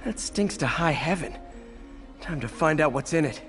That stinks to high heaven. Time to find out what's in it.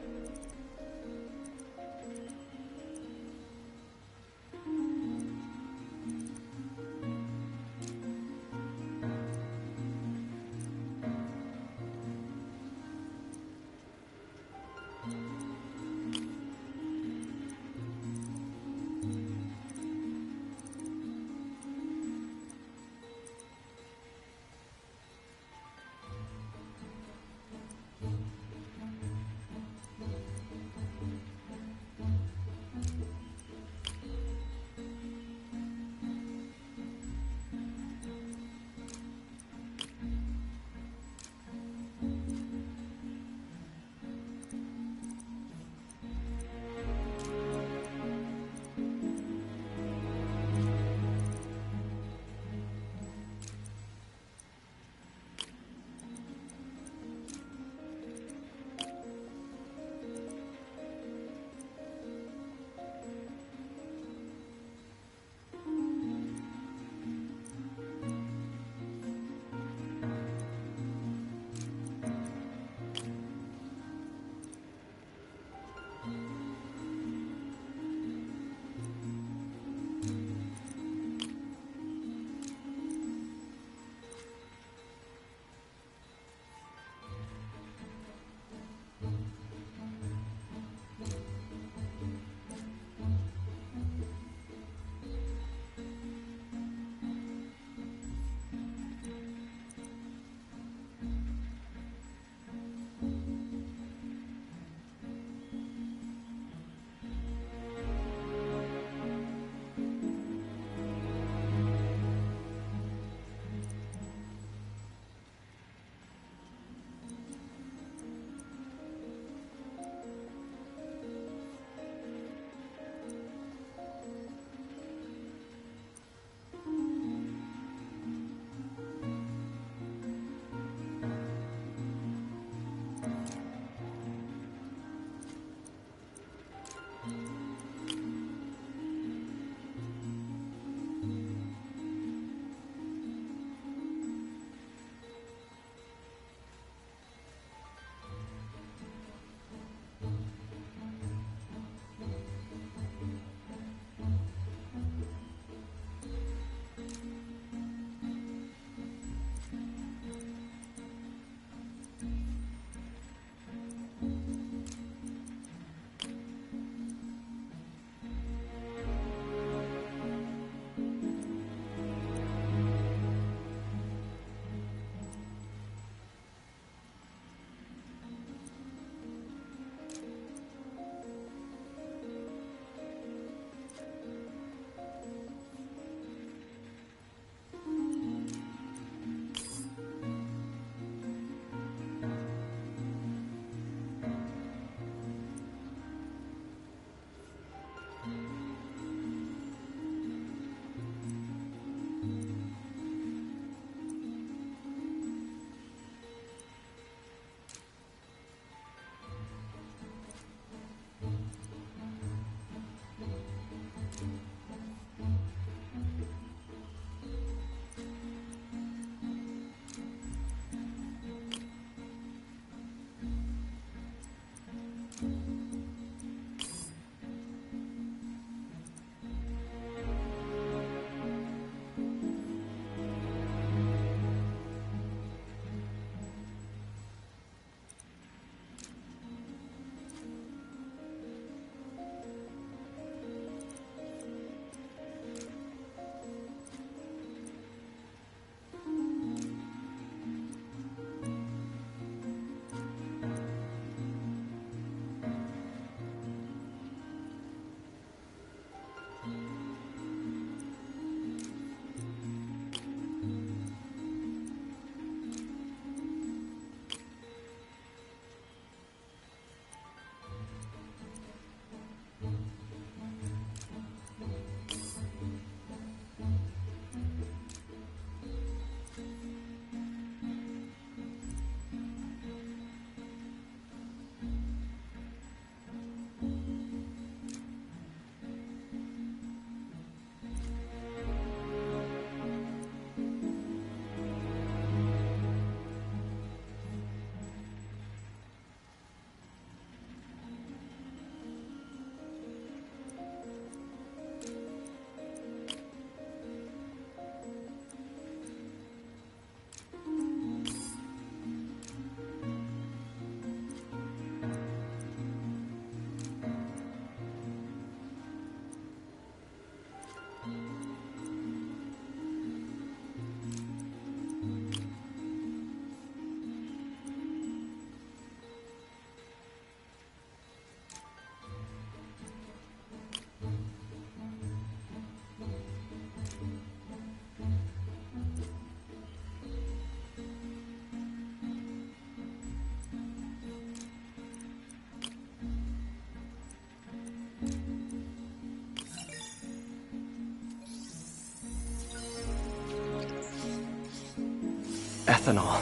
Ethanol.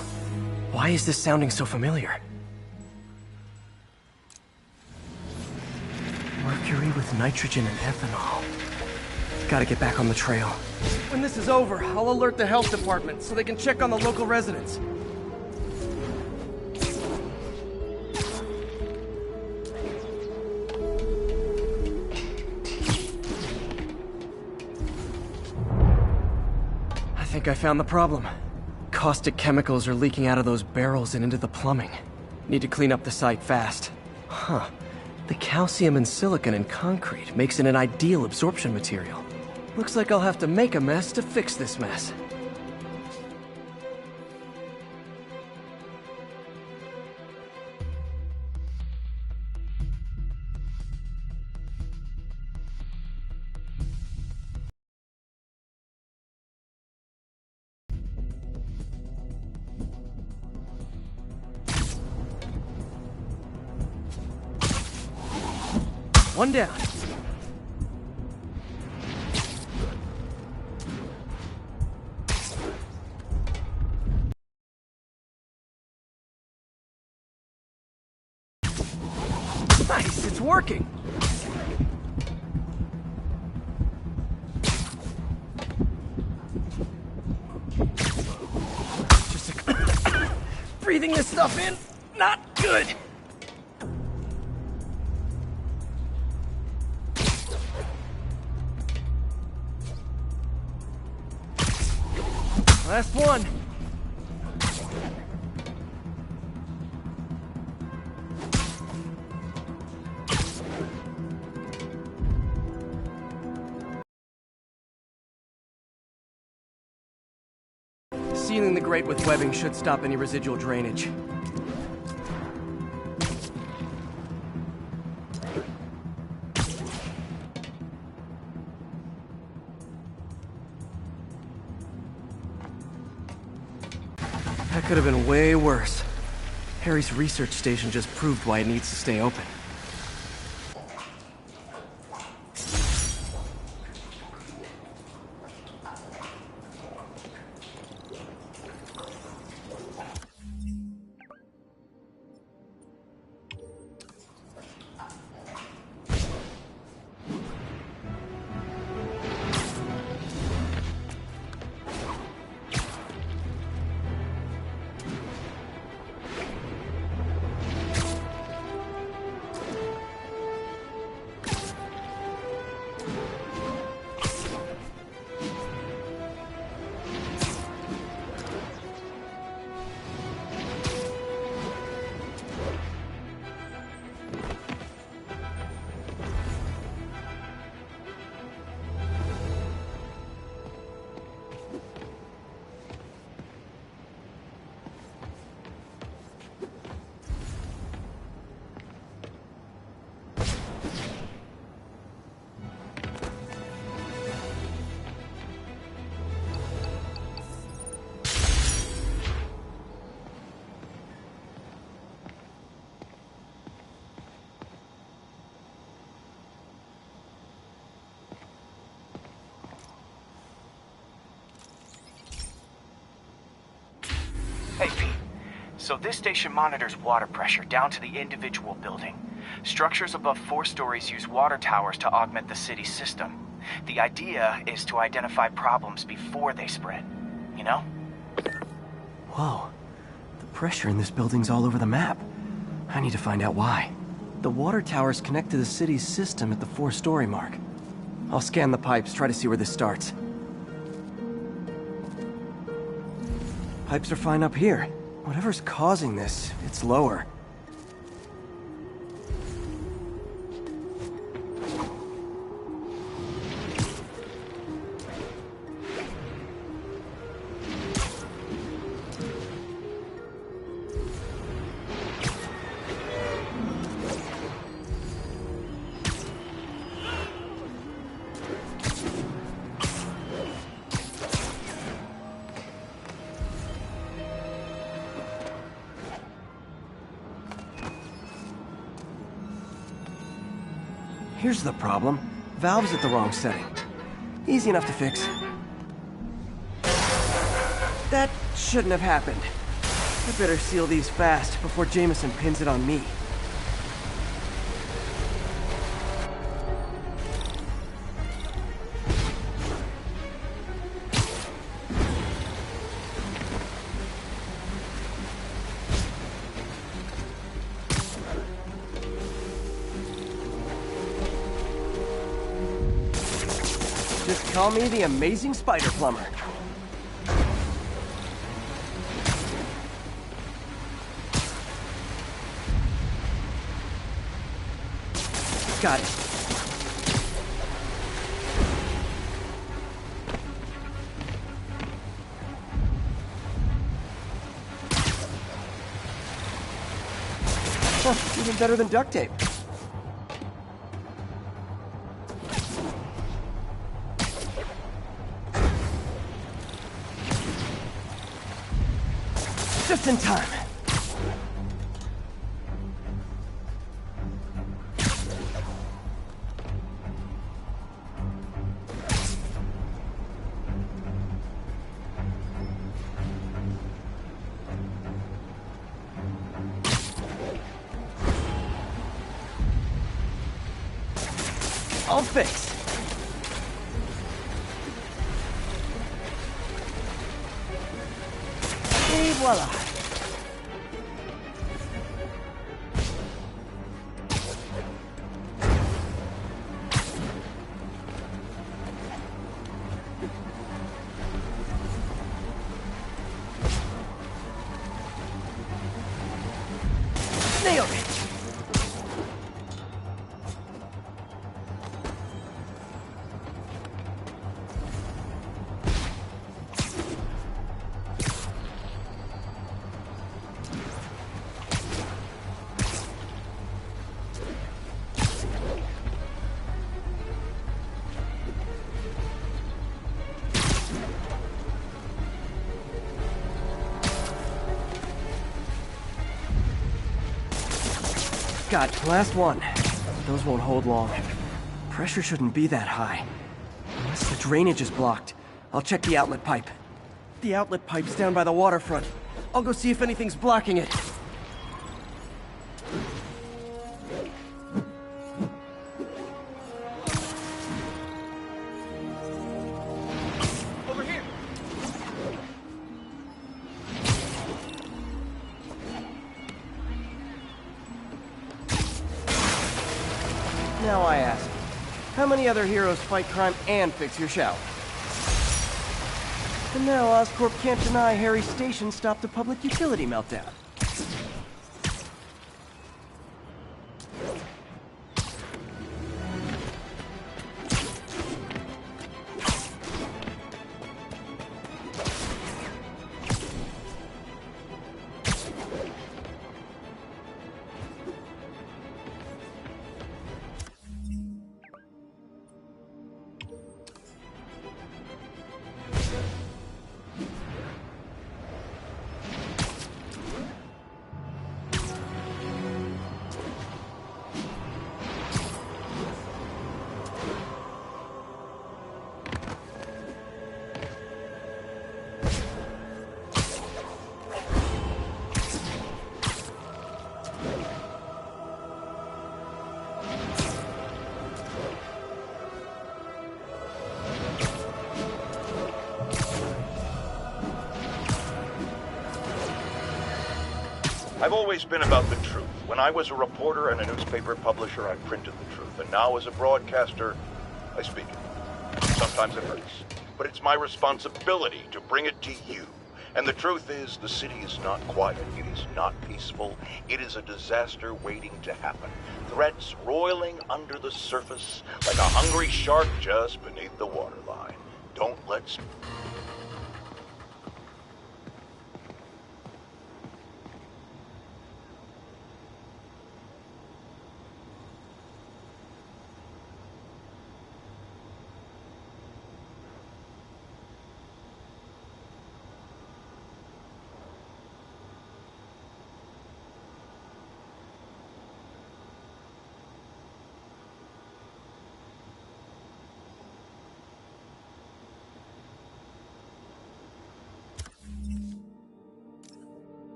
Why is this sounding so familiar? Mercury with nitrogen and ethanol. Gotta get back on the trail. When this is over, I'll alert the health department so they can check on the local residents. I think I found the problem. Caustic chemicals are leaking out of those barrels and into the plumbing. Need to clean up the site fast. Huh. The calcium and silicon in concrete makes it an ideal absorption material. Looks like I'll have to make a mess to fix this mess. One down. Nice, it's working. Breathing this stuff in, not good. Last one. Sealing the grate with webbing should stop any residual drainage. That could have been way worse. Harry's research station just proved why it needs to stay open. Hey, Pete. So this station monitors water pressure down to the individual building. Structures above 4 stories use water towers to augment the city's system. The idea is to identify problems before they spread, you know? Whoa. The pressure in this building's all over the map. I need to find out why. The water towers connect to the city's system at the 4-story mark. I'll scan the pipes, try to see where this starts. Pipes are fine up here. Whatever's causing this, it's lower. Here's the problem. Valve's at the wrong setting. Easy enough to fix. That shouldn't have happened. I better seal these fast before Jameson pins it on me. Just call me the amazing spider plumber. Got it. Huh, even better than duct tape. Just in time. All fixed. Et voila. Nailed it. God, last one. Those won't hold long. Pressure shouldn't be that high. Unless the drainage is blocked. I'll check the outlet pipe. The outlet pipe's down by the waterfront. I'll go see if anything's blocking it. Over here! Now I ask, how many other heroes fight crime and fix your shower? And now Oscorp can't deny Harry's station stopped a public utility meltdown. I've always been about the truth. When I was a reporter and a newspaper publisher, I printed the truth. And now as a broadcaster, I speak it. Sometimes it hurts, but it's my responsibility to bring it to you. And the truth is, the city is not quiet. It is not peaceful. It is a disaster waiting to happen. Threats roiling under the surface like a hungry shark just beneath the waterline. Don't let's...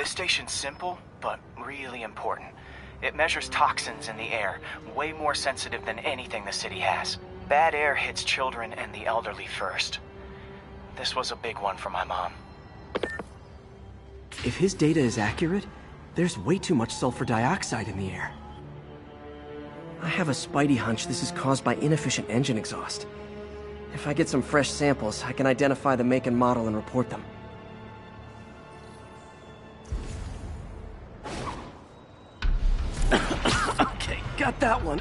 This station's simple, but really important. It measures toxins in the air, way more sensitive than anything the city has. Bad air hits children and the elderly first. This was a big one for my mom. If his data is accurate, there's way too much sulfur dioxide in the air. I have a spidey hunch this is caused by inefficient engine exhaust. If I get some fresh samples, I can identify the make and model and report them. Okay, got that one.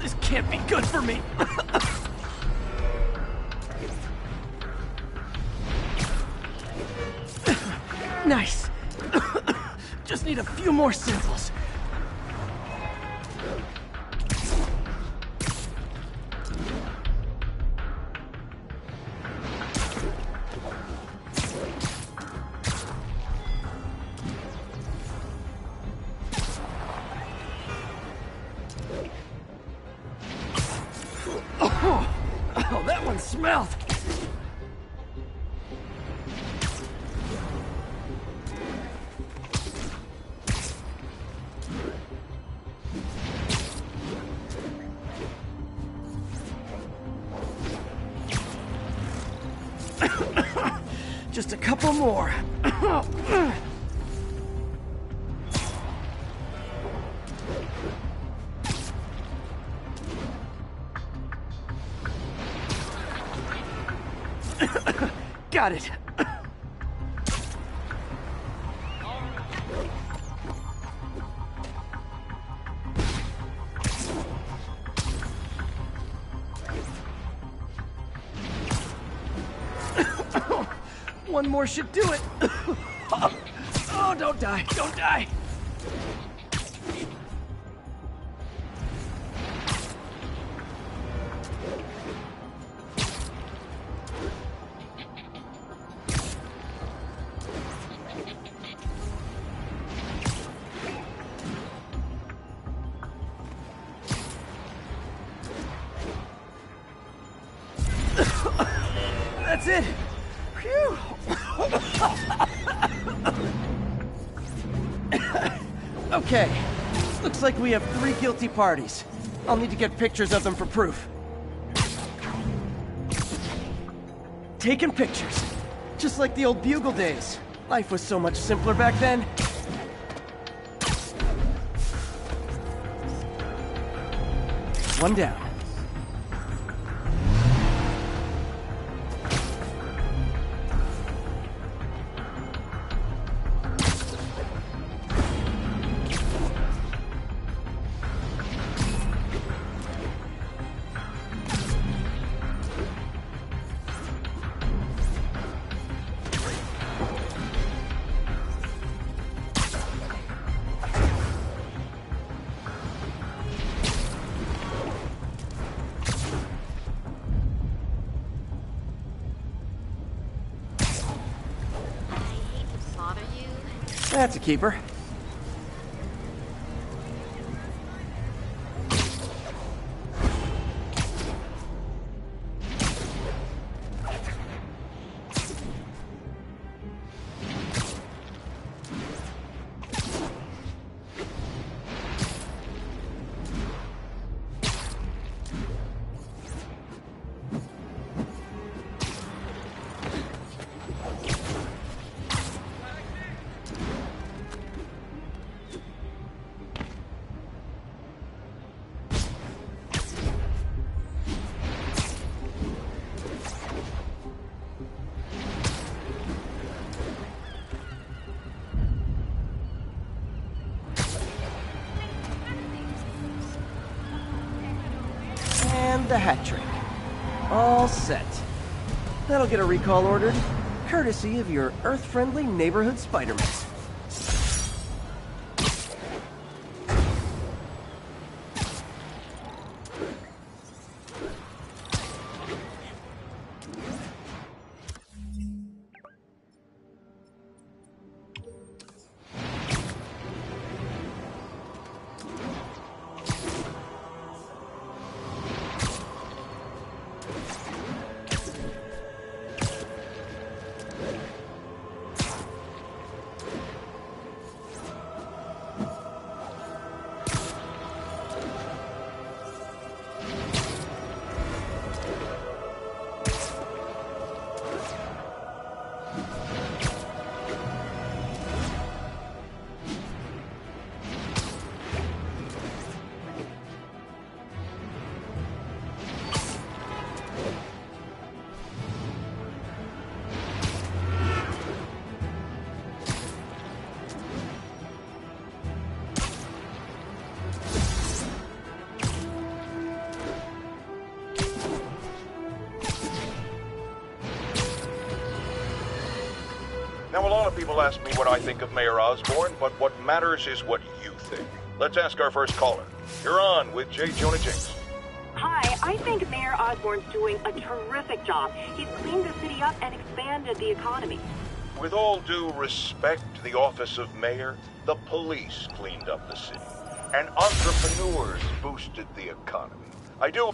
This can't be good for me. Nice. Just need a few more samples. Oh, that one smelled. Just a couple more. Got it. One more should do it. Oh, don't die, don't die. That's it. Phew. Okay, looks like we have 3 guilty parties. I'll need to get pictures of them for proof. Taking pictures. Just like the old Bugle days. Life was so much simpler back then. One down. That's a keeper. And the hat trick. All set. That'll get a recall ordered, courtesy of your Earth-friendly neighborhood Spiderman. Now, a lot of people ask me what I think of Mayor Osborn, but what matters is what you think. Let's ask our first caller. You're on with J. Jonah Jameson. Hi, I think Mayor Osborn's doing a terrific job. He's cleaned the city up and expanded the economy. With all due respect to the office of mayor, the police cleaned up the city, and entrepreneurs boosted the economy. I do...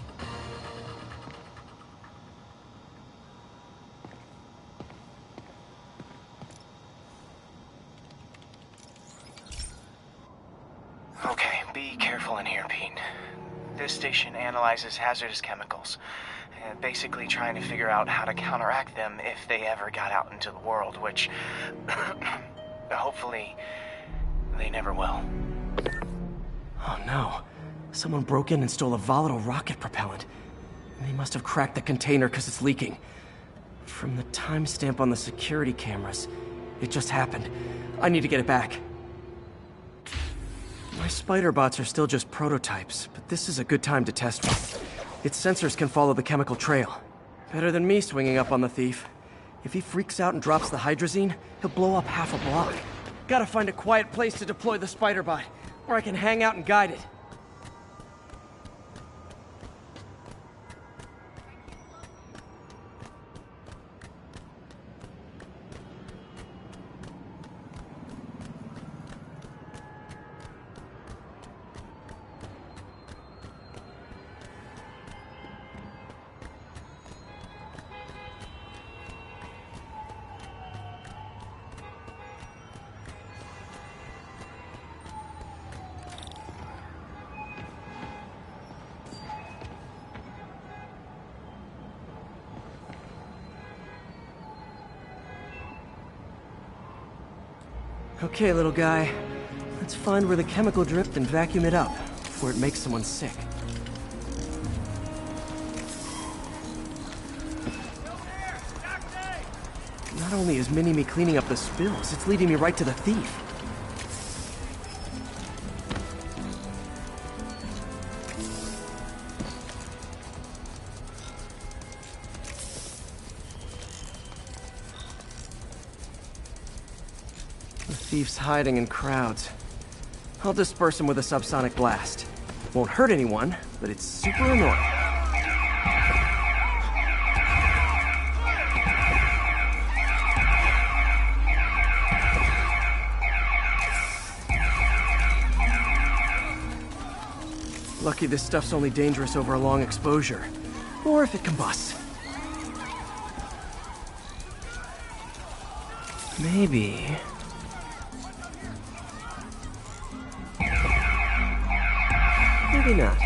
Okay, be careful in here, Pete. This station analyzes hazardous chemicals, basically trying to figure out how to counteract them if they ever got out into the world, which hopefully they never will. Oh no. Someone broke in and stole a volatile rocket propellant. They must have cracked the container because it's leaking. From the timestamp on the security cameras, it just happened. I need to get it back. My spider bots are still just prototypes, but this is a good time to test one. Its sensors can follow the chemical trail. Better than me swinging up on the thief. If he freaks out and drops the hydrazine, he'll blow up half a block. Gotta find a quiet place to deploy the spider bot, where I can hang out and guide it. Okay, little guy. Let's find where the chemical dripped and vacuum it up before it makes someone sick. Not only is Mini-Me cleaning up the spills, it's leading me right to the thief. The thief's hiding in crowds. I'll disperse him with a subsonic blast. Won't hurt anyone, but it's super annoying. Lucky this stuff's only dangerous over a long exposure. Or if it combusts. Maybe... maybe not.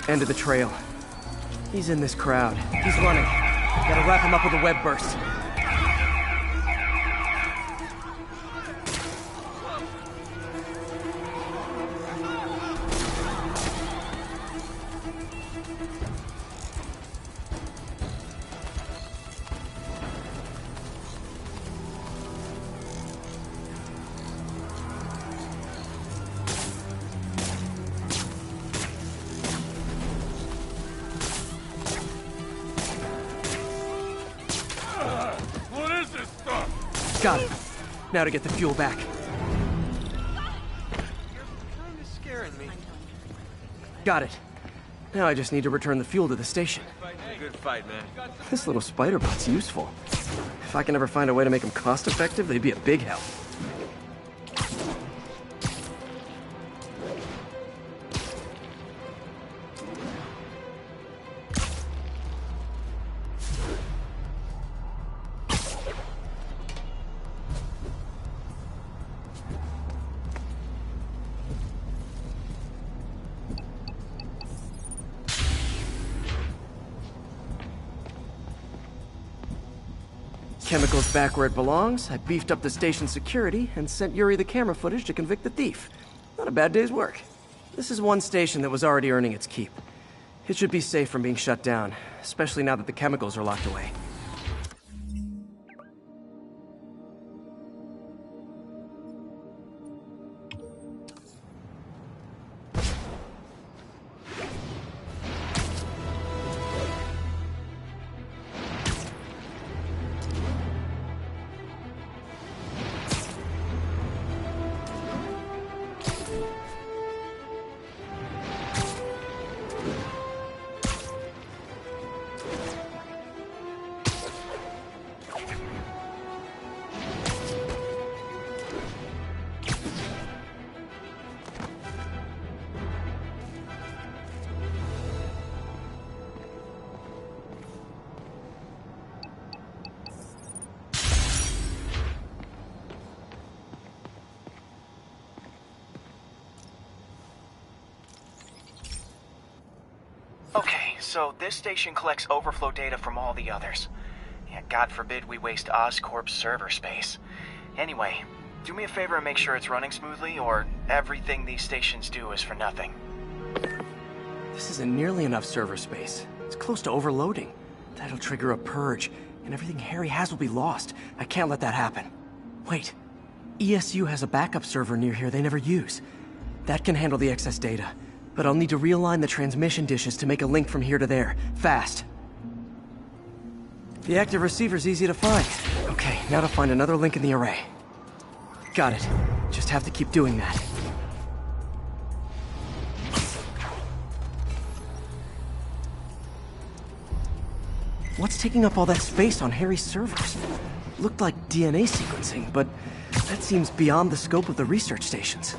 End of the trail. He's in this crowd. He's running. Gotta wrap him up with a web burst. Got it. Now to get the fuel back. Got it. Now I just need to return the fuel to the station. Good fight, man. This little spider bot's useful. If I can ever find a way to make them cost-effective, they'd be a big help. chemicals back where it belongs, I beefed up the station's security, and sent Yuri the camera footage to convict the thief. Not a bad day's work. This is one station that was already earning its keep. It should be safe from being shut down, especially now that the chemicals are locked away. Okay, so this station collects overflow data from all the others. Yeah, God forbid we waste Oscorp's server space. Anyway, do me a favor and make sure it's running smoothly, or everything these stations do is for nothing. This isn't nearly enough server space. It's close to overloading. That'll trigger a purge, and everything Harry has will be lost. I can't let that happen. Wait. ESU has a backup server near here they never use. That can handle the excess data. But I'll need to realign the transmission dishes to make a link from here to there. Fast. The active receiver's easy to find. Okay, now to find another link in the array. Got it. Just have to keep doing that. What's taking up all that space on Harry's servers? Looked like DNA sequencing, but that seems beyond the scope of the research stations.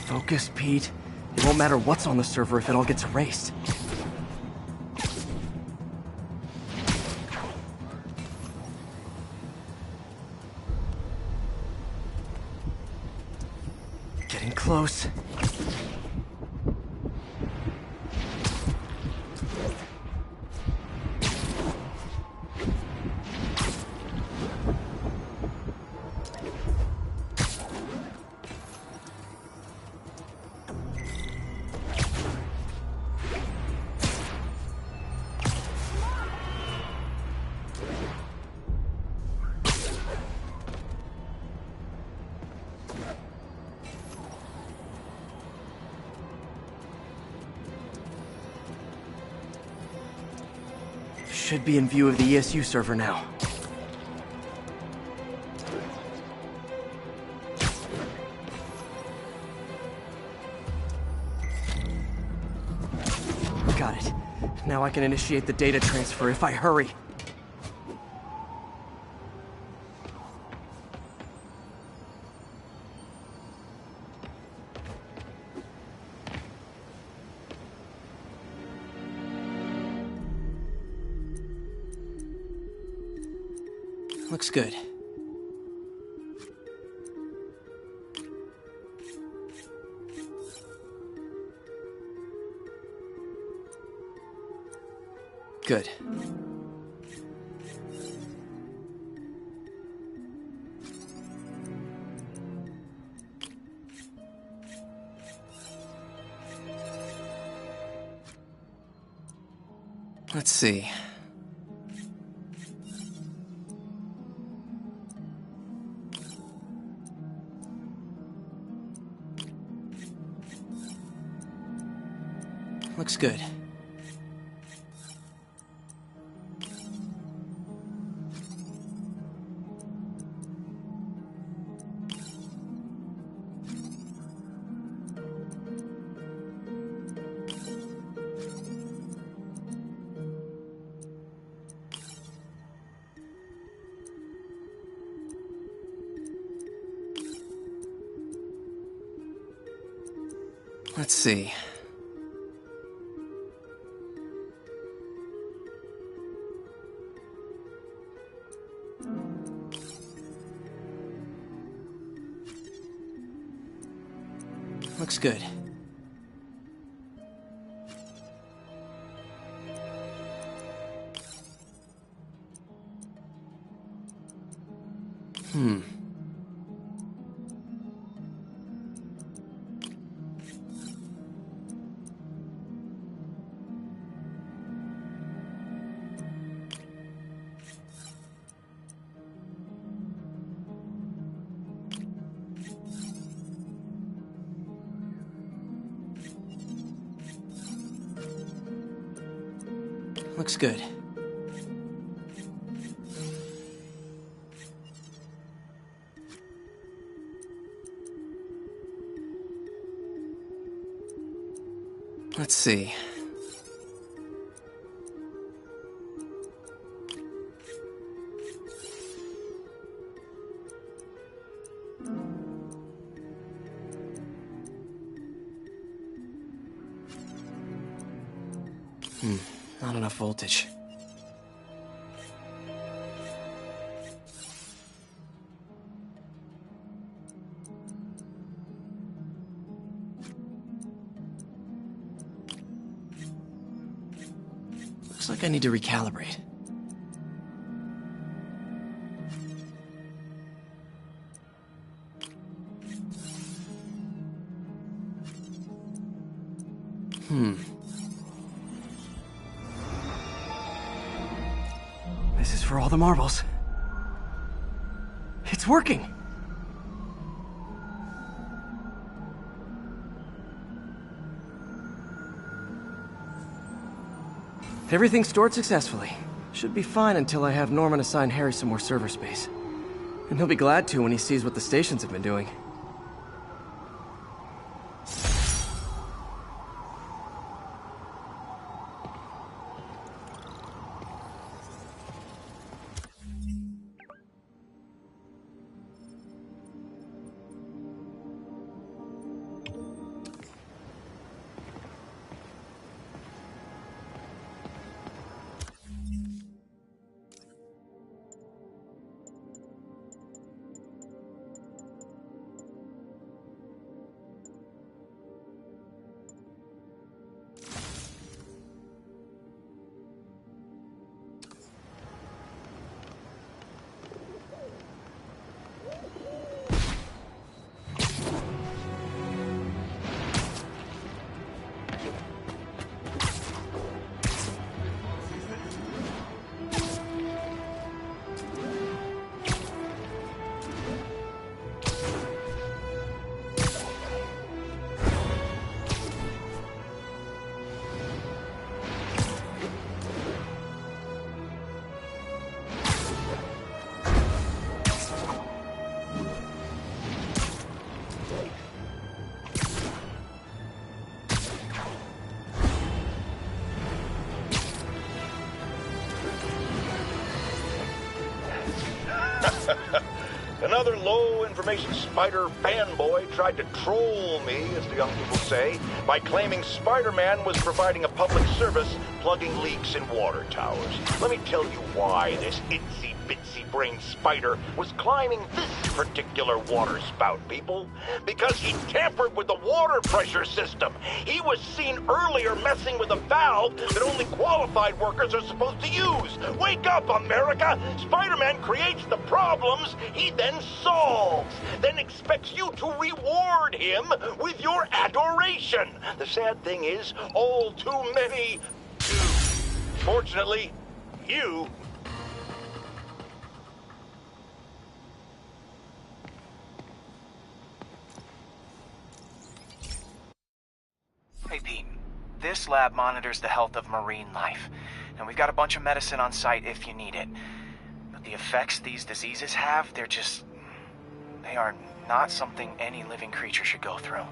Focus, Pete. It won't matter what's on the server if it all gets erased. Getting close. Should be in view of the ESU server now. Got it. Now I can initiate the data transfer if I hurry. Looks good. Good. Let's see. Looks good. Let's see. Looks good. Looks good. Let's see. Not enough voltage. Looks like I need to recalibrate. This is for all the marbles. It's working! Everything's stored successfully. Should be fine until I have Norman assign Harry some more server space. And he'll be glad to when he sees what the stations have been doing. Another low-information Spider fanboy tried to troll me, as the young people say, by claiming Spider-Man was providing a public service plugging leaks in water towers. Let me tell you why this itsy-bitsy-brain spider was climbing this particular water spout, people. Because he tampered with the water pressure system. He was seen earlier messing with a valve that only qualified workers are supposed to use. Wake up, America! Spider-Man creates the problems he then solves, then expects you to reward him with your adoration. The sad thing is, all too many do. Fortunately, you... Hey, Pete. This lab monitors the health of marine life, and we've got a bunch of medicine on site if you need it. But the effects these diseases have, they are not something any living creature should go through.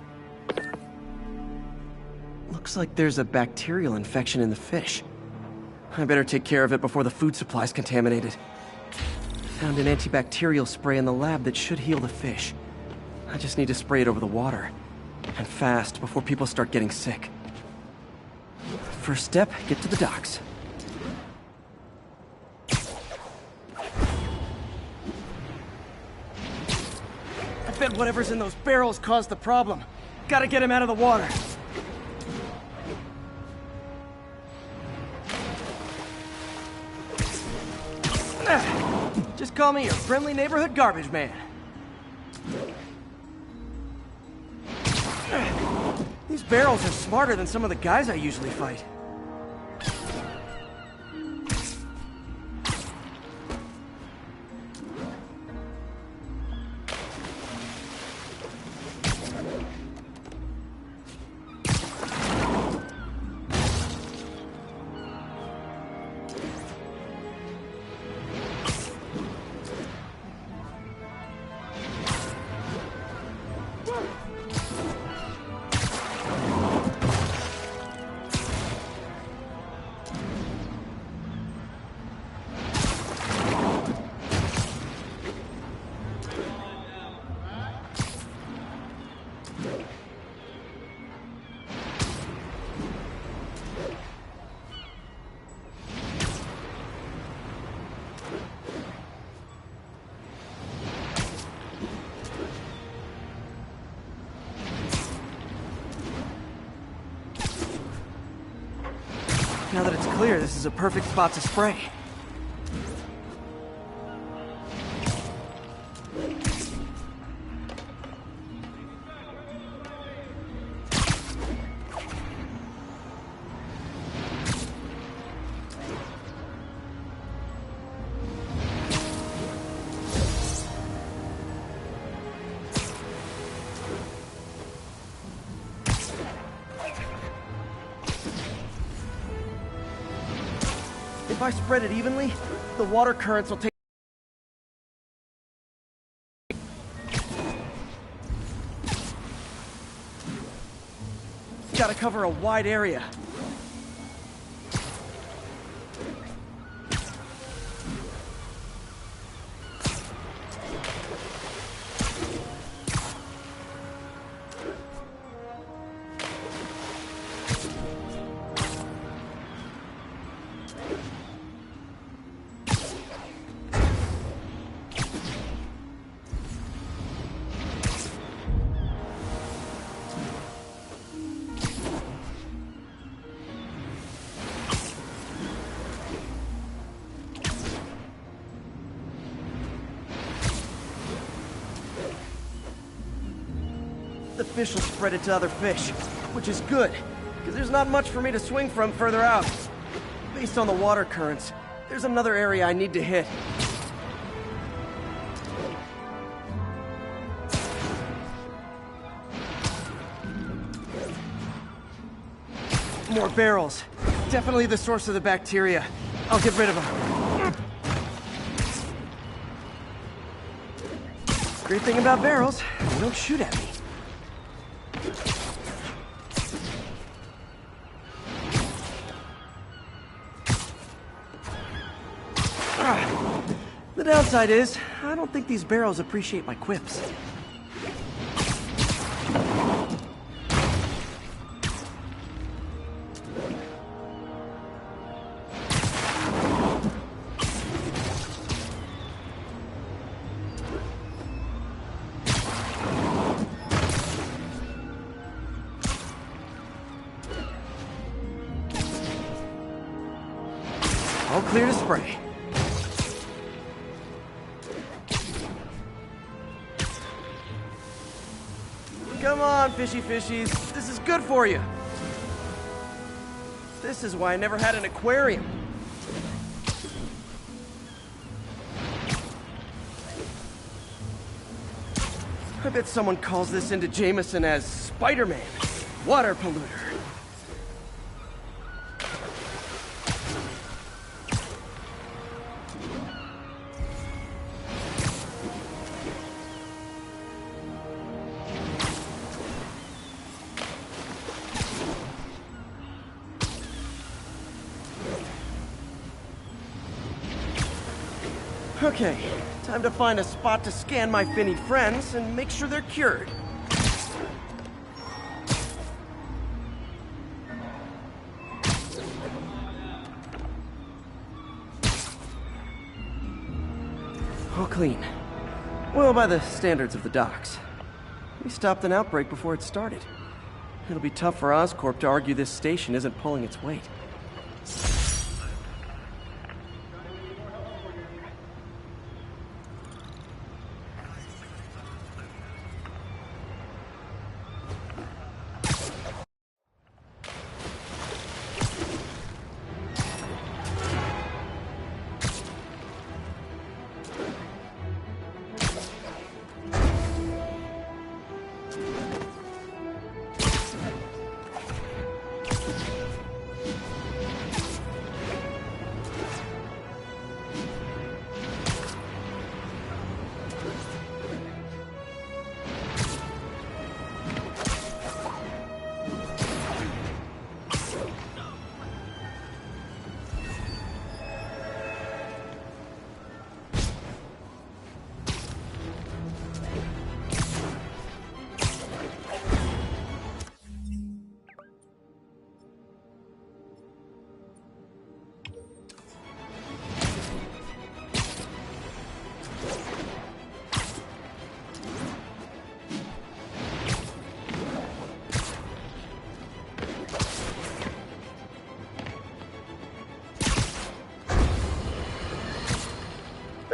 Looks like there's a bacterial infection in the fish. I better take care of it before the food supply's contaminated. Found an antibacterial spray in the lab that should heal the fish. I just need to spray it over the water. And fast, before people start getting sick. First step, get to the docks. I bet whatever's in those barrels caused the problem. Gotta get him out of the water. Just call me your friendly neighborhood garbage man. These barrels are smarter than some of the guys I usually fight. Now that it's clear, this is a perfect spot to spray. If I spread it evenly, the water currents will take... Gotta cover a wide area. The fish will spread it to other fish, which is good, because there's not much for me to swing from further out. Based on the water currents, there's another area I need to hit. More barrels. Definitely the source of the bacteria. I'll get rid of them. Great thing about barrels, they don't shoot at me. The downside is, I don't think these barrels appreciate my quips. All clear to spray. Come on, fishy fishies. This is good for you. This is why I never had an aquarium. I bet someone calls this into Jameson as Spiderman, water polluter. Okay, time to find a spot to scan my finny friends and make sure they're cured. clean. Well, by the standards of the docks. We stopped an outbreak before it started. It'll be tough for Oscorp to argue this station isn't pulling its weight.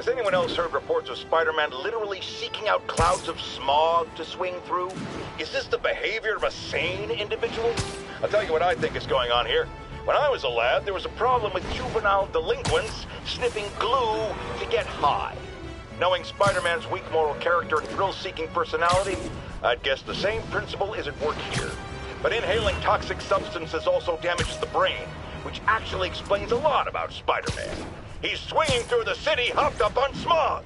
Has anyone else heard reports of Spider-Man literally seeking out clouds of smog to swing through? Is this the behavior of a sane individual? I'll tell you what I think is going on here. When I was a lad, there was a problem with juvenile delinquents sniffing glue to get high. Knowing Spider-Man's weak moral character and thrill-seeking personality, I'd guess the same principle is at work here. But inhaling toxic substances also damages the brain, which actually explains a lot about Spider-Man. He's swinging through the city hopped up on smog.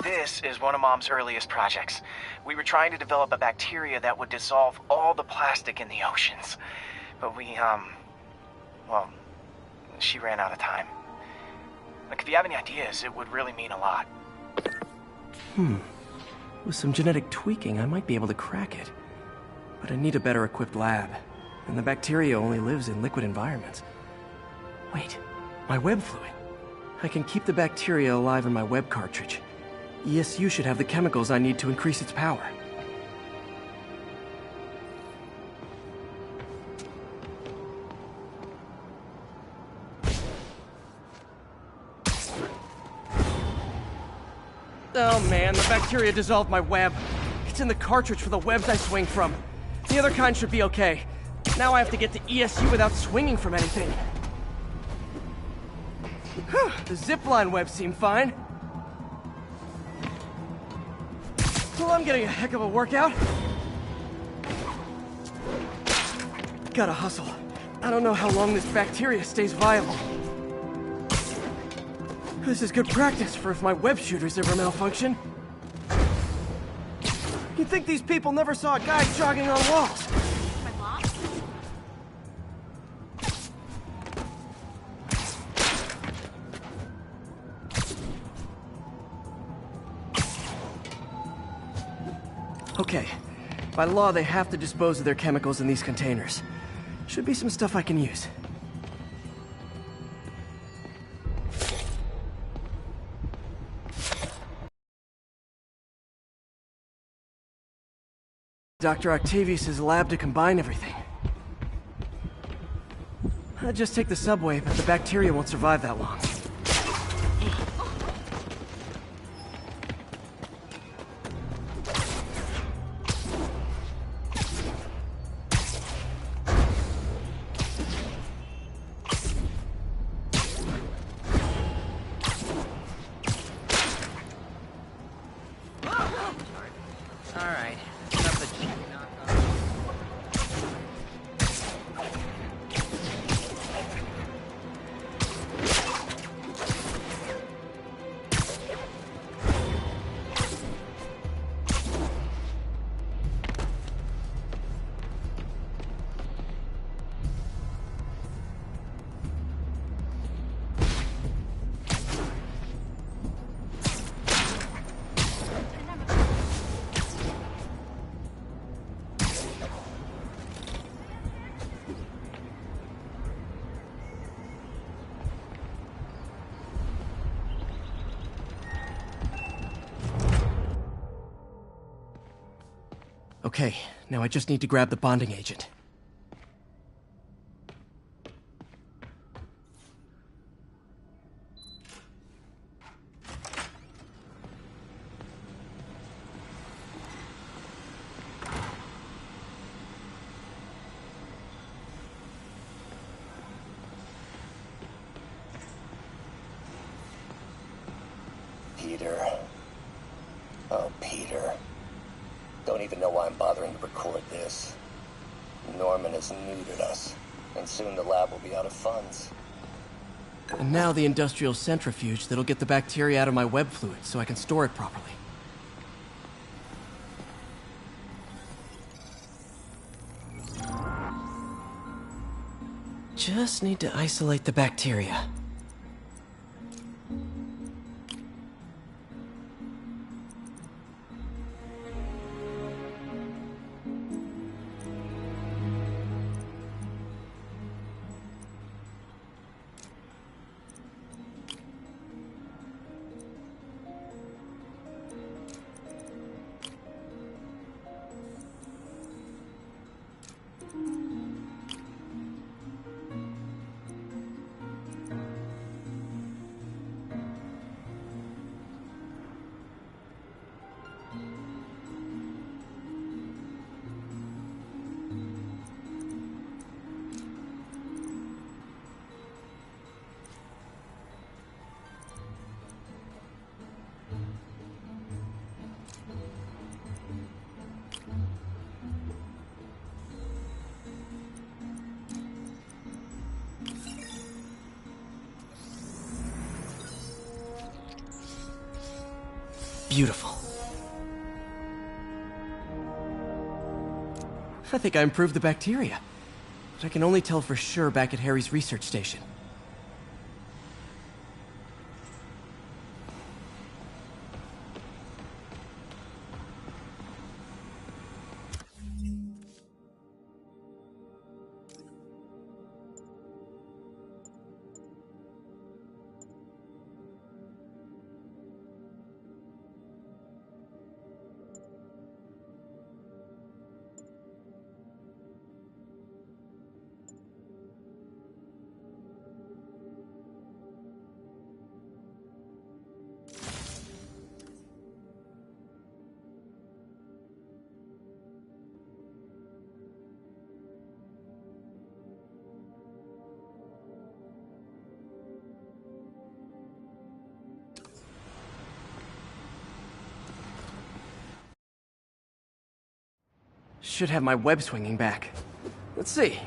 This is one of Mom's earliest projects. We were trying to develop a bacteria that would dissolve all the plastic in the oceans. But well, she ran out of time. Like, if you have any ideas, it would really mean a lot. With some genetic tweaking, I might be able to crack it. But I need a better equipped lab. And the bacteria only lives in liquid environments. Wait, my web fluid. I can keep the bacteria alive in my web cartridge. ESU should have the chemicals I need to increase its power. Oh man, the bacteria dissolved my web. It's in the cartridge for the webs I swing from. The other kind should be okay. Now I have to get to ESU without swinging from anything. The zipline webs seem fine. Well, I'm getting a heck of a workout. Gotta hustle. I don't know how long this bacteria stays viable. This is good practice for if my web shooters ever malfunction. You'd think these people never saw a guy jogging on walls. My mom? Okay. By law, they have to dispose of their chemicals in these containers. Should be some stuff I can use. Dr. Octavius' lab to combine everything. I'd just take the subway, but the bacteria won't survive that long. Alright, enough of checking on. Okay, now I just need to grab the bonding agent. Peter. Oh, Peter. Don't even know why I'm bothering to record this. Norman has neutered us, and soon the lab will be out of funds. And now the industrial centrifuge that'll get the bacteria out of my web fluid so I can store it properly. Just need to isolate the bacteria. Beautiful. I think I improved the bacteria. But I can only tell for sure back at Harry's research station. Should have my web swinging back. Let's see.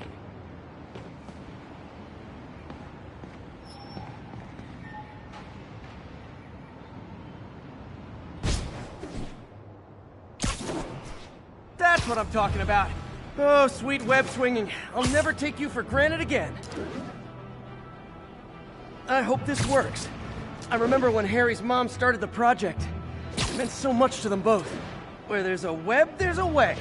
That's what I'm talking about. Oh, sweet web swinging. I'll never take you for granted again. I hope this works. I remember when Harry's mom started the project. It meant so much to them both. Where there's a web, there's a way.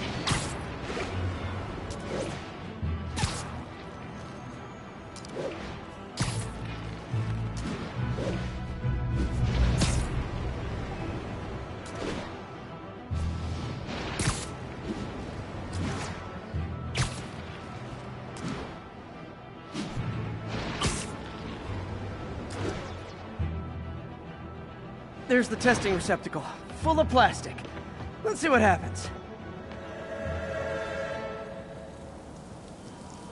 There's the testing receptacle, full of plastic. Let's see what happens.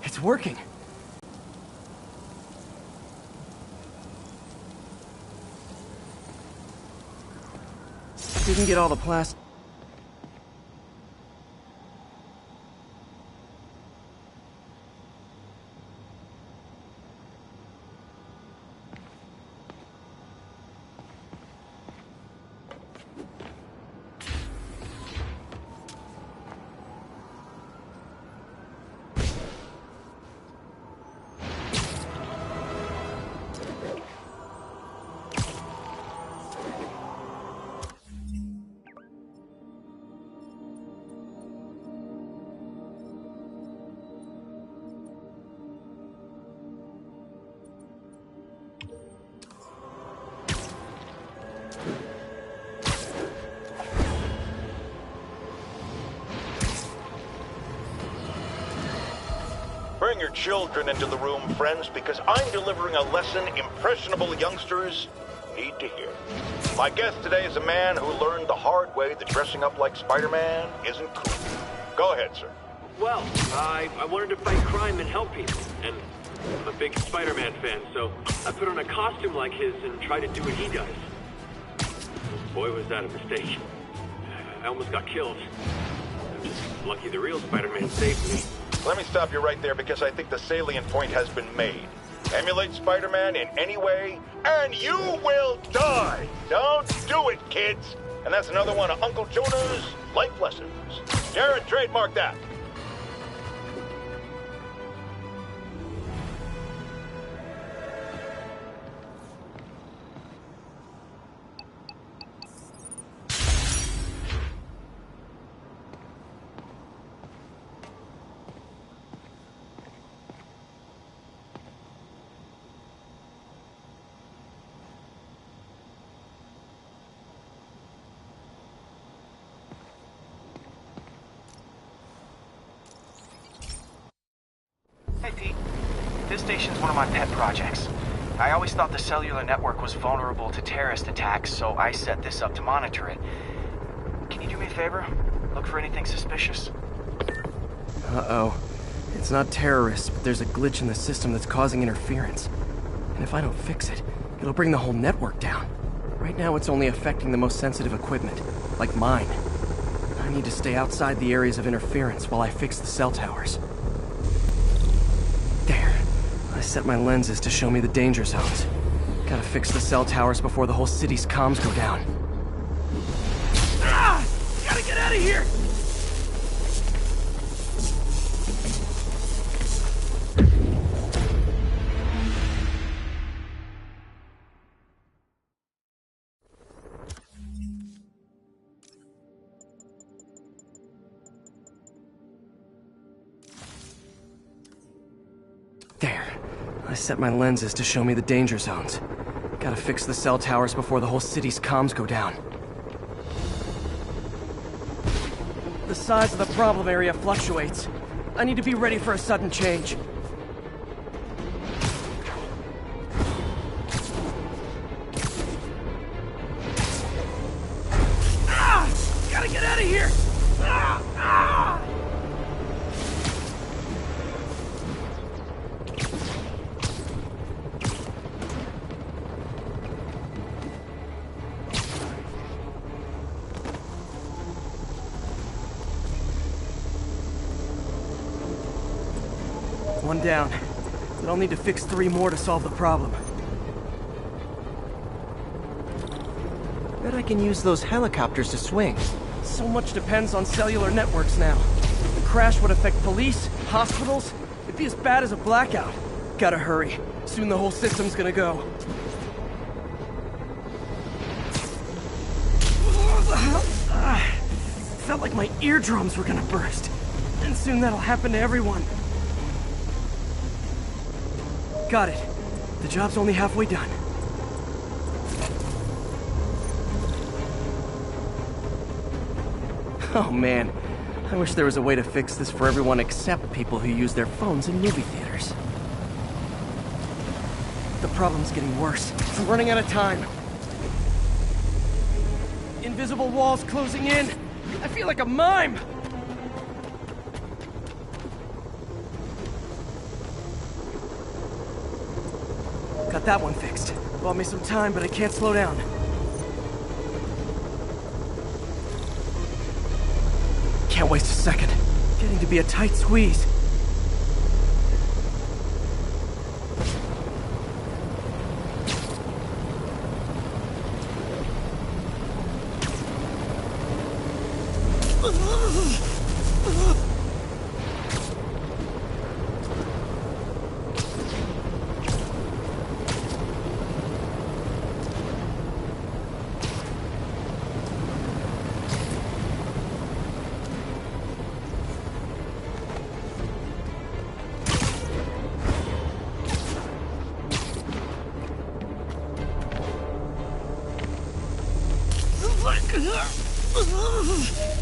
It's working. Didn't get all the plastic. Bring your children into the room, friends, because I'm delivering a lesson impressionable youngsters need to hear. My guest today is a man who learned the hard way that dressing up like Spider-Man isn't cool. Go ahead, sir. Well, I wanted to fight crime and help people, and I'm a big Spider-Man fan, so I put on a costume like his and tried to do what he does. Boy, was that a mistake. I almost got killed. I'm just lucky the real Spider-Man saved me. Let me stop you right there because I think the salient point has been made. Emulate Spider-Man in any way, and you will die! Don't do it, kids! And that's another one of Uncle Jonah's life lessons. Jared, trademark that. Hey, Pete. This station's one of my pet projects. I always thought the cellular network was vulnerable to terrorist attacks, so I set this up to monitor it. Can you do me a favor? Look for anything suspicious? Uh-oh. It's not terrorists, but there's a glitch in the system that's causing interference. And if I don't fix it, it'll bring the whole network down. Right now, it's only affecting the most sensitive equipment, like mine. I need to stay outside the areas of interference while I fix the cell towers. There. I set my lenses to show me the danger zones. Gotta fix the cell towers before the whole city's comms go down. out of here! There. I set my lenses to show me the danger zones. Gotta fix the cell towers before the whole city's comms go down. The size of the problem area fluctuates. I need to be ready for a sudden change. Gotta get out of here! One down, but I'll need to fix 3 more to solve the problem. Bet I can use those helicopters to swing. So much depends on cellular networks now. The crash would affect police, hospitals. It'd be as bad as a blackout. Gotta hurry. Soon the whole system's gonna go. Felt like my eardrums were gonna burst. And soon that'll happen to everyone. Got it. The job's only halfway done. Oh man, I wish there was a way to fix this for everyone except people who use their phones in movie theaters. The problem's getting worse. I'm running out of time. Invisible walls closing in. I feel like a mime. Got that one fixed. Bought me some time, but I can't slow down. Can't waste a second. Getting to be a tight squeeze.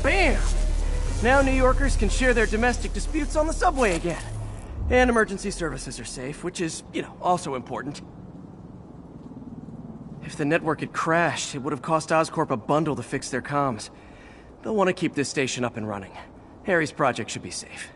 Bam! Now New Yorkers can share their domestic disputes on the subway again. And emergency services are safe, which is, also important. If the network had crashed, it would have cost Oscorp a bundle to fix their comms. They'll want to keep this station up and running. Harry's project should be safe.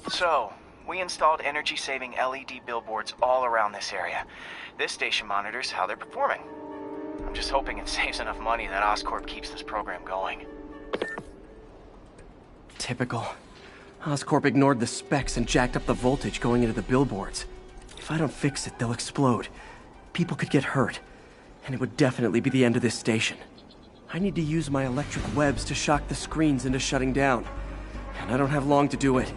So, we installed energy-saving LED billboards all around this area. This station monitors how they're performing. I'm just hoping it saves enough money that Oscorp keeps this program going. Typical. Oscorp ignored the specs and jacked up the voltage going into the billboards. If I don't fix it, they'll explode. People could get hurt. And it would definitely be the end of this station. I need to use my electric webs to shock the screens into shutting down. And I don't have long to do it.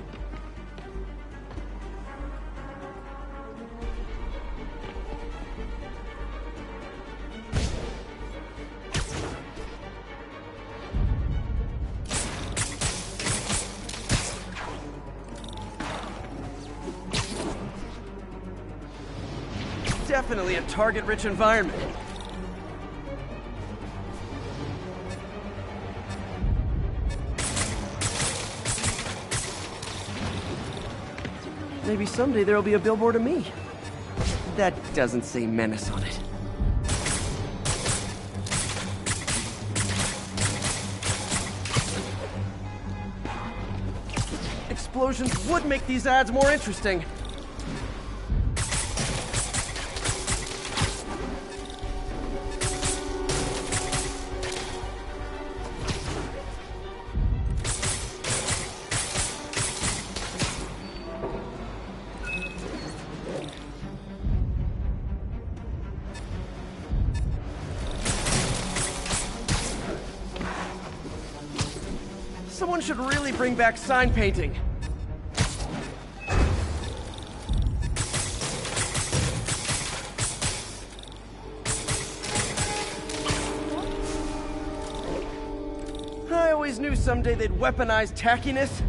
Definitely a target-rich environment. Maybe someday there'll be a billboard of me. That doesn't say menace on it. Explosions would make these ads more interesting. Someone should really bring back sign painting. I always knew someday they'd weaponize tackiness.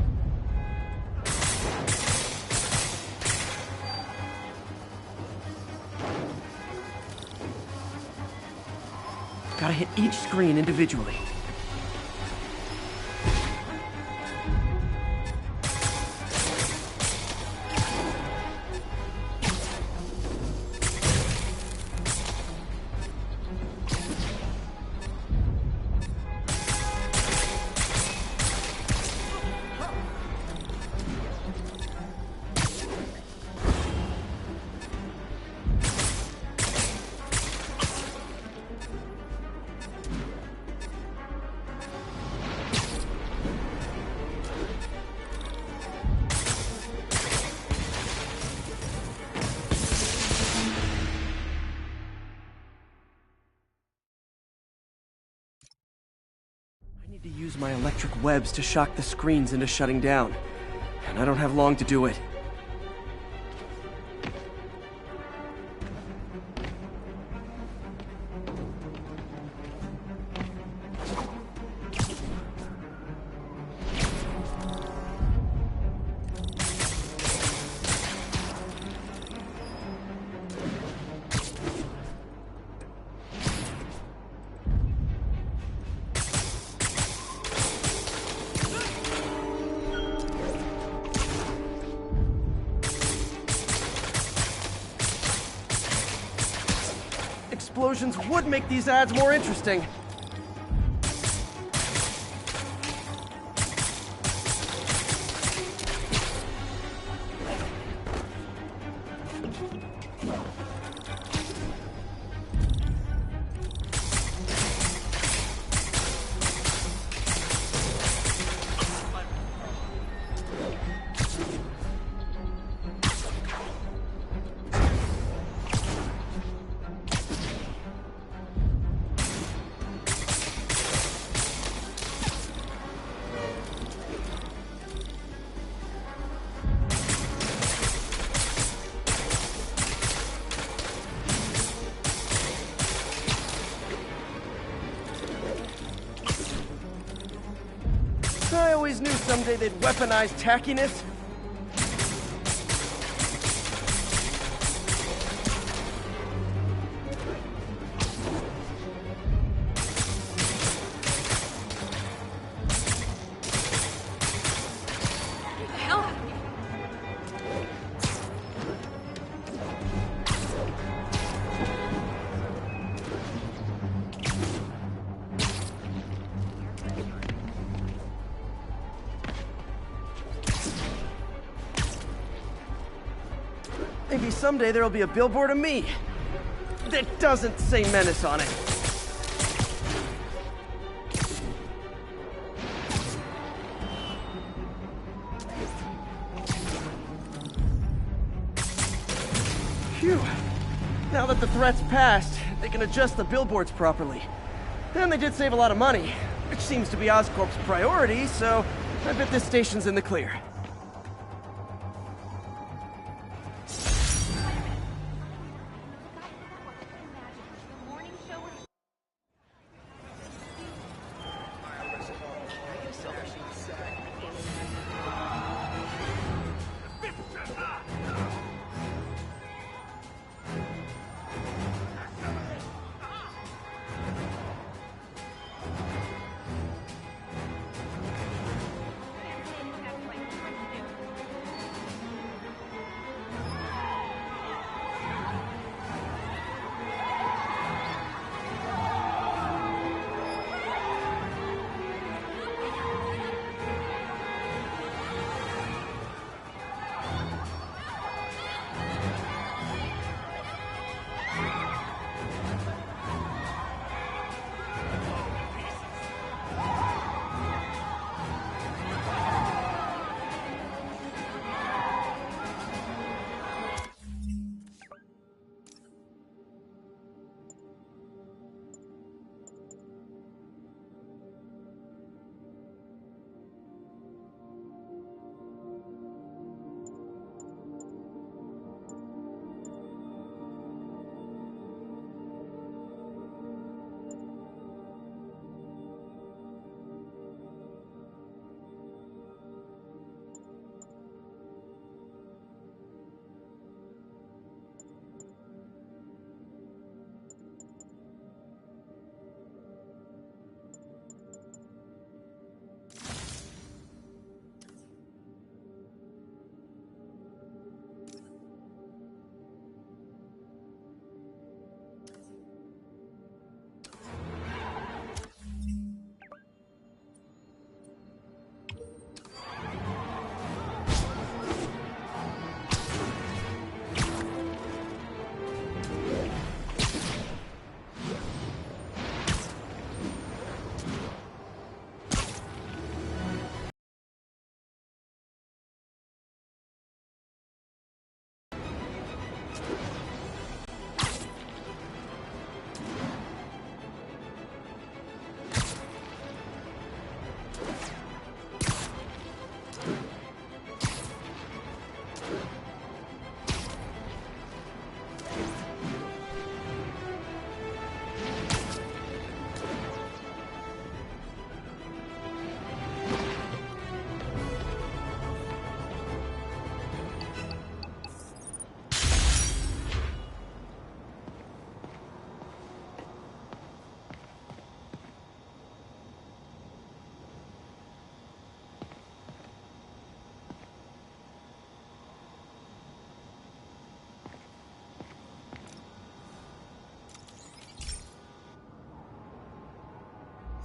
Gotta hit each screen individually. To use my electric webs to shock the screens into shutting down. And I don't have long to do it. Explosions would make these ads more interesting. I always knew someday they'd weaponize tackiness. maybe someday there'll be a billboard of me that doesn't say Menace on it. Phew. Now that the threat's passed, they can adjust the billboards properly. And they did save a lot of money, which seems to be Oscorp's priority, so I bet this station's in the clear.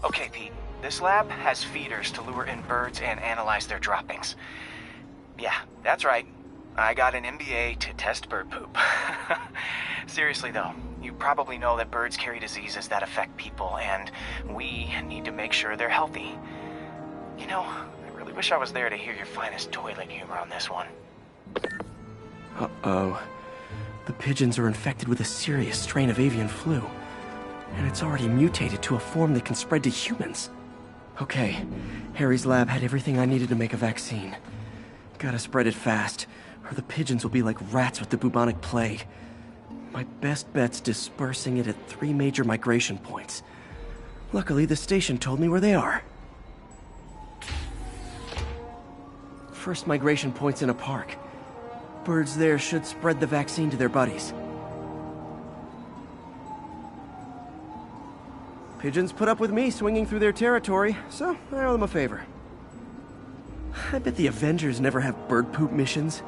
Okay, Pete. This lab has feeders to lure in birds and analyze their droppings. Yeah, that's right. I got an MBA to test bird poop. Seriously though, you probably know that birds carry diseases that affect people, and we need to make sure they're healthy. You know, I really wish I was there to hear your finest toilet humor on this one. Uh-oh. The pigeons are infected with a serious strain of avian flu. And it's already mutated to a form that can spread to humans. Okay, Harry's lab had everything I needed to make a vaccine. Gotta spread it fast, or the pigeons will be like rats with the bubonic plague. My best bet's dispersing it at 3 major migration points. Luckily, the station told me where they are. First migration point's in a park. Birds there should spread the vaccine to their buddies. Pigeons put up with me swinging through their territory, so I owe them a favor. I bet the Avengers never have bird poop missions.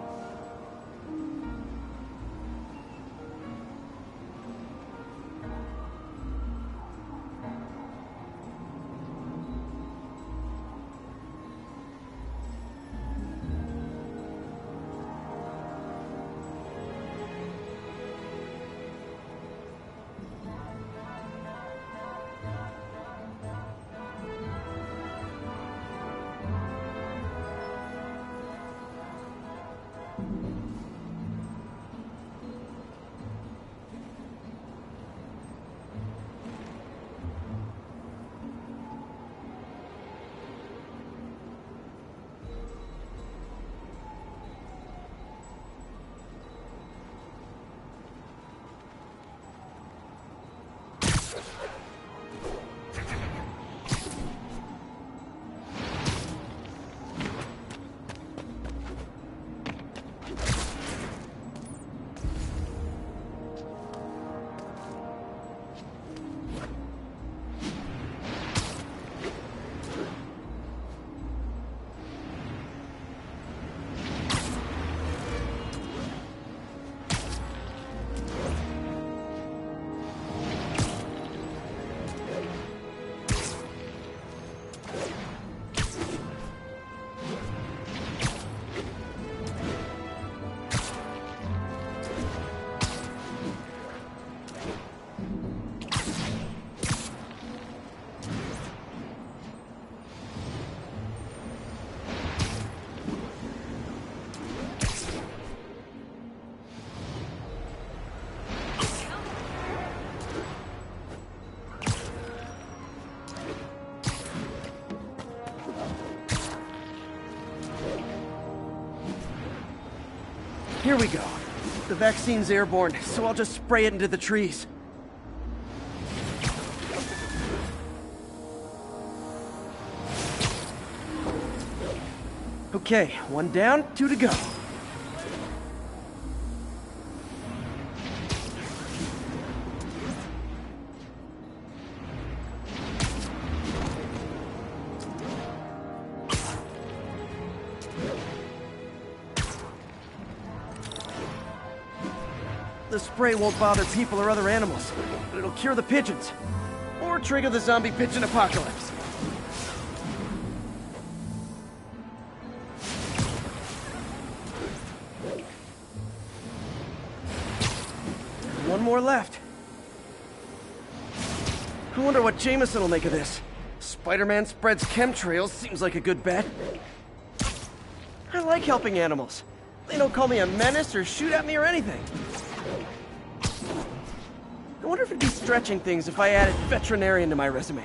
Here we go. The vaccine's airborne, so I'll just spray it into the trees. Okay, one down, 2 to go. The spray won't bother people or other animals, but it'll cure the pigeons. Or trigger the zombie pigeon apocalypse. One more left. I wonder what Jameson will make of this. Spider-Man spreads chemtrails seems like a good bet. I like helping animals. They don't call me a menace or shoot at me or anything. I wonder if it'd be stretching things if I added veterinarian to my resume.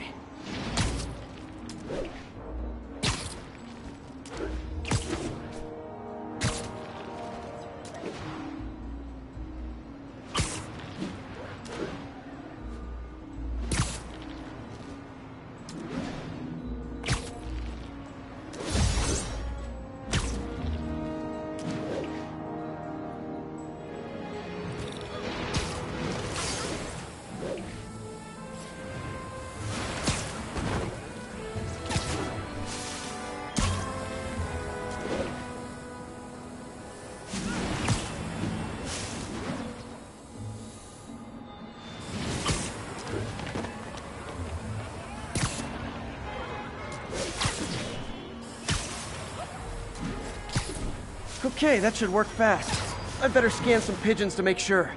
Okay, that should work fast. I'd better scan some pigeons to make sure.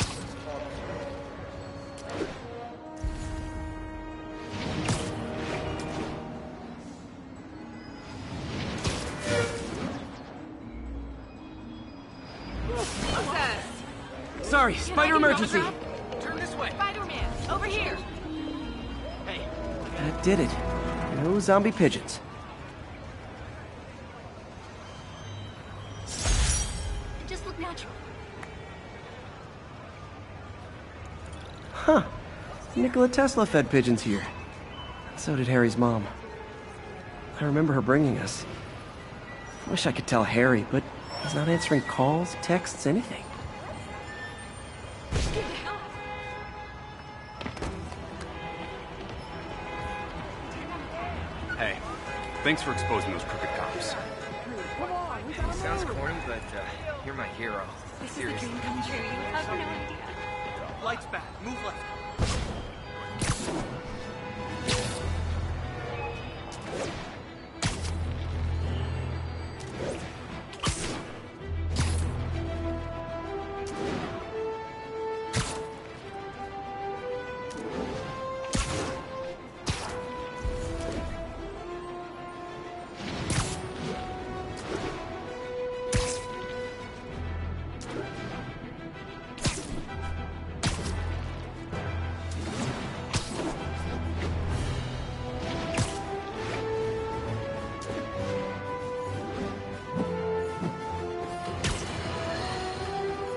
What's that? Sorry, spider emergency. Turn this way. Spider-Man, over here. Hey. That did it. No zombie pigeons. Just look natural. Huh. Nikola Tesla fed pigeons here. So did Harry's mom. I remember her bringing us. I wish I could tell Harry, but he's not answering calls, texts, anything. Hey, thanks for exposing those crooked cops. It sounds corny, but you're my hero. Seriously. Come true. I have no idea. Lights back. Move left.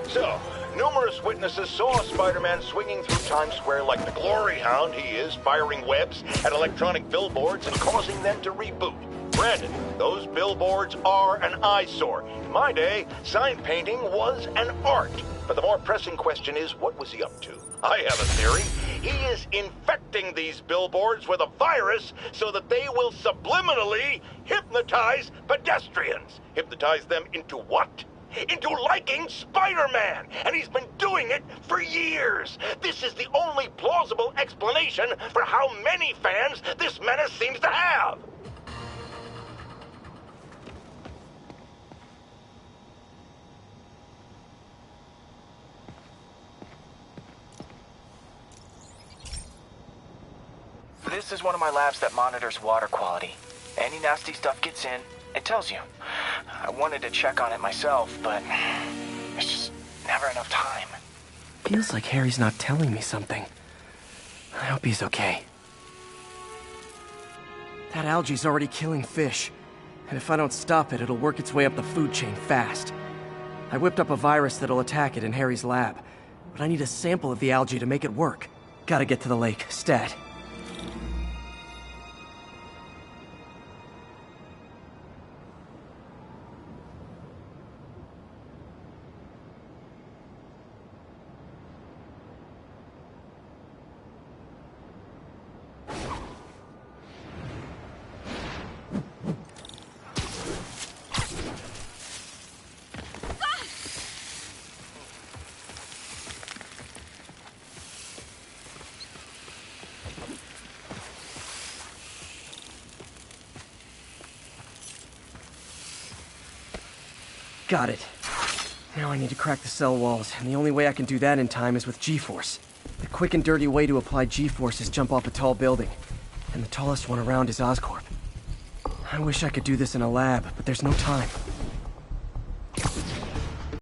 So, numerous witnesses saw Spider-Man swinging through Times Square like the glory hound he is, firing webs at electronic billboards and causing them to reboot. Granted, those billboards are an eyesore. In my day, sign painting was an art. But the more pressing question is, what was he up to? I have a theory. He is infecting these billboards with a virus so that they will subliminally hypnotize pedestrians. Hypnotize them into what? Into liking Spider-Man! And he's been doing it for years! This is the only plausible explanation for how many fans this menace seems to have! This is one of my labs that monitors water quality. Any nasty stuff gets in, it tells you. I wanted to check on it myself, but there's just never enough time. Feels like Harry's not telling me something. I hope he's okay. That algae's already killing fish. And if I don't stop it, it'll work its way up the food chain fast. I whipped up a virus that'll attack it in Harry's lab, but I need a sample of the algae to make it work. Gotta get to the lake, stat. Got it. Now I need to crack the cell walls, and the only way I can do that in time is with G-Force. The quick and dirty way to apply G-Force is jump off a tall building, and the tallest one around is Oscorp. I wish I could do this in a lab, but there's no time.